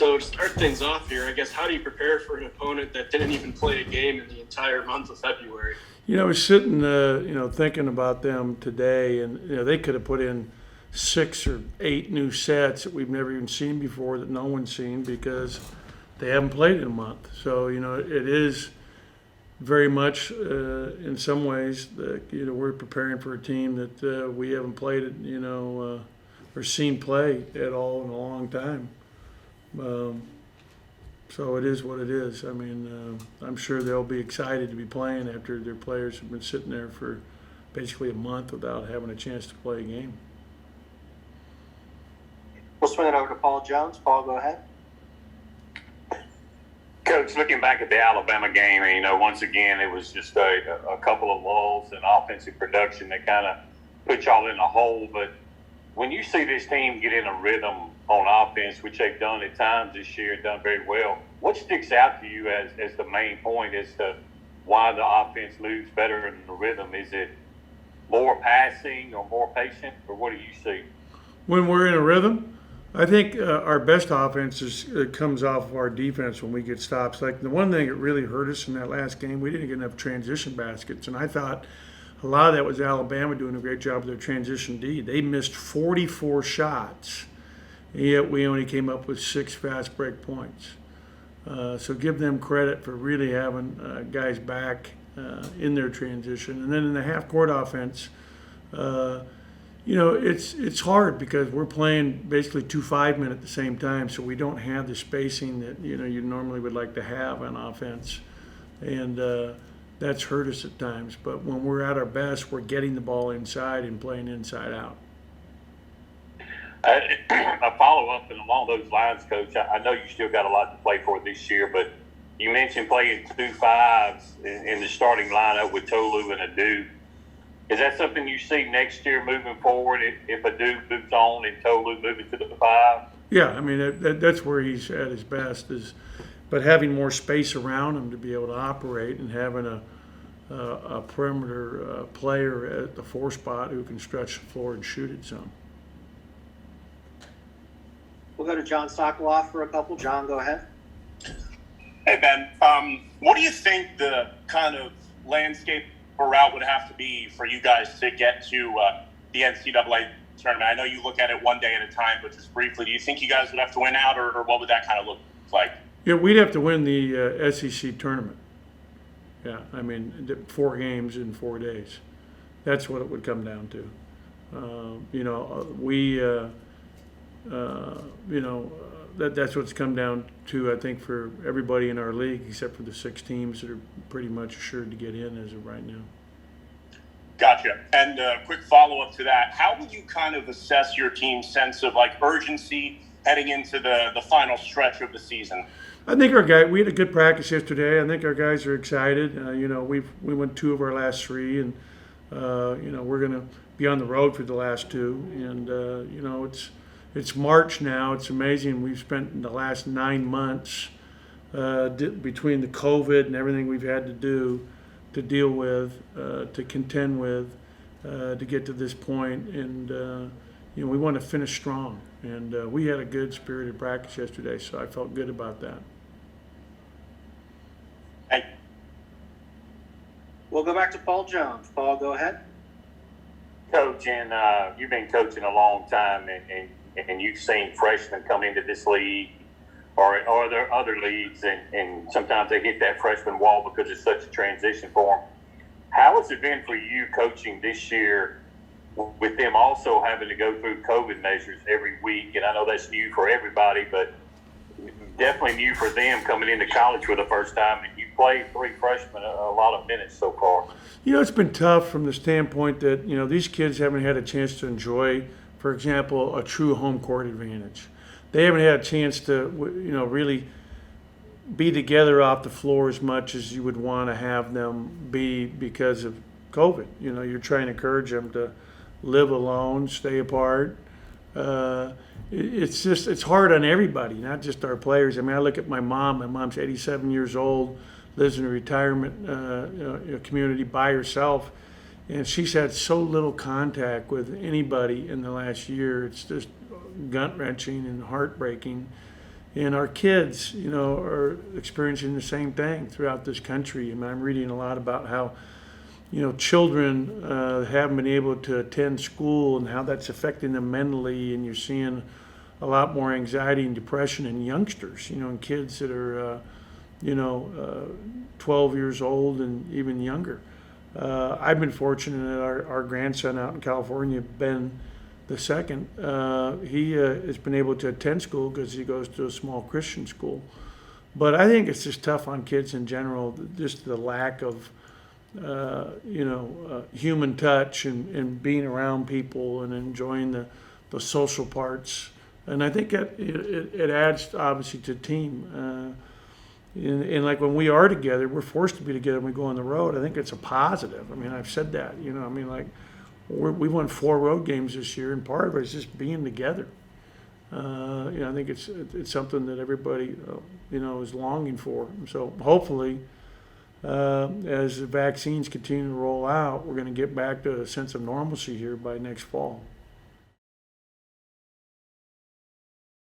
So to start things off here, I guess, how do you prepare for an opponent that didn't even play a game in the entire month of February? I was sitting, thinking about them today, and they could have put in 6 or 8 new sets that we've never even seen before, that no one's seen, because they haven't played in a month. So it is very much, in some ways, we're preparing for a team that we haven't played it, or seen play at all in a long time. So it is what it is. I mean, I'm sure they'll be excited to be playing after their players have been sitting there for basically a month without having a chance to play a game. We'll swing it over to Paul Jones. Paul, go ahead. Coach, looking back at the Alabama game, once again, it was just a couple of lulls in offensive production that kind of put y'all in a hole. But when you see this team get in a rhythm on offense, which they've done at times this year and done very well, what sticks out to you as the main point as to why the offense moves better in the rhythm? Is it more passing or more patient, or what do you see? When we're in a rhythm, I think our best offense comes off of our defense when we get stops. Like the one thing that really hurt us in that last game, we didn't get enough transition baskets, and I thought a lot of that was Alabama doing a great job with their transition D. They missed 44 shots, and yet we only came up with 6 fast break points. So give them credit for really having guys back in their transition. And then in the half-court offense, it's hard because we're playing basically 2 5-men at the same time, so we don't have the spacing that you normally would like to have on offense, and that's hurt us at times. But when we're at our best, we're getting the ball inside and playing inside out. A follow-up and along those lines, Coach, I know you still got a lot to play for this year, but you mentioned playing 2 5s in the starting lineup with Tolu and Adu. Is that something you see next year moving forward if Adu moves on and Tolu moving to the 5? Yeah, I mean, that's where he's at his best, but having more space around him to be able to operate, and having a perimeter player at the 4 spot who can stretch the floor and shoot it some. We'll go to John Sokoloff for a couple. John, go ahead. Hey, Ben. What do you think the kind of landscape or route would have to be for you guys to get to the NCAA tournament? I know you look at it one day at a time, but just briefly, do you think you guys would have to win out, or what would that kind of look like? Yeah, we'd have to win the SEC tournament. Yeah, I mean, 4 games in 4 days. That's what it would come down to. That's what it's come down to, I think, for everybody in our league, except for the 6 teams that are pretty much assured to get in as of right now. Gotcha. And a quick follow-up to that, how would you kind of assess your team's sense of urgency heading into the final stretch of the season? I think we had a good practice yesterday. I think our guys are excited. We won 2 of our last 3, and we're going to be on the road for the last 2. And it's March now. It's amazing. We've spent the last 9 months between the COVID and everything we've had to do to deal with, to contend with, to get to this point. And we want to finish strong. And we had a good spirited practice yesterday, so I felt good about that. Thank you. We'll go back to Paul Jones. Paul, go ahead. Coach, and you've been coaching a long time, and you've seen freshmen come into this league or there other leagues, and sometimes they hit that freshman wall because it's such a transition for them. How has it been for you coaching this year with them also having to go through COVID measures every week? And I know that's new for everybody, but definitely new for them coming into college for the first time. And you played 3 freshmen a lot of minutes so far. It's been tough from the standpoint that, these kids haven't had a chance to enjoy, for example, a true home court advantage. They haven't had a chance to, really be together off the floor as much as you would want to have them be because of COVID. You're trying to encourage them to live alone, stay apart. It's hard on everybody, not just our players. I mean, I look at my mom. My mom's 87 years old, lives in a retirement community by herself, and she's had so little contact with anybody in the last year. It's just gut-wrenching and heartbreaking. And our kids, you know, are experiencing the same thing throughout this country. I mean, I'm reading a lot about how, you know, children haven't been able to attend school and how that's affecting them mentally. And you're seeing a lot more anxiety and depression in youngsters, you know, and kids that are, 12 years old and even younger. I've been fortunate that our grandson out in California, Ben the second, he has been able to attend school because he goes to a small Christian school. But I think it's just tough on kids in general, just the lack of, human touch and being around people and enjoying the social parts. And I think it adds obviously to team. And like when we are together, we're forced to be together when we go on the road. I think it's a positive. I mean, I've said that, you know, I mean, like we won 4 road games this year, and part of it is just being together. I think it's something that everybody, is longing for. So hopefully, as the vaccines continue to roll out, we're going to get back to a sense of normalcy here by next fall.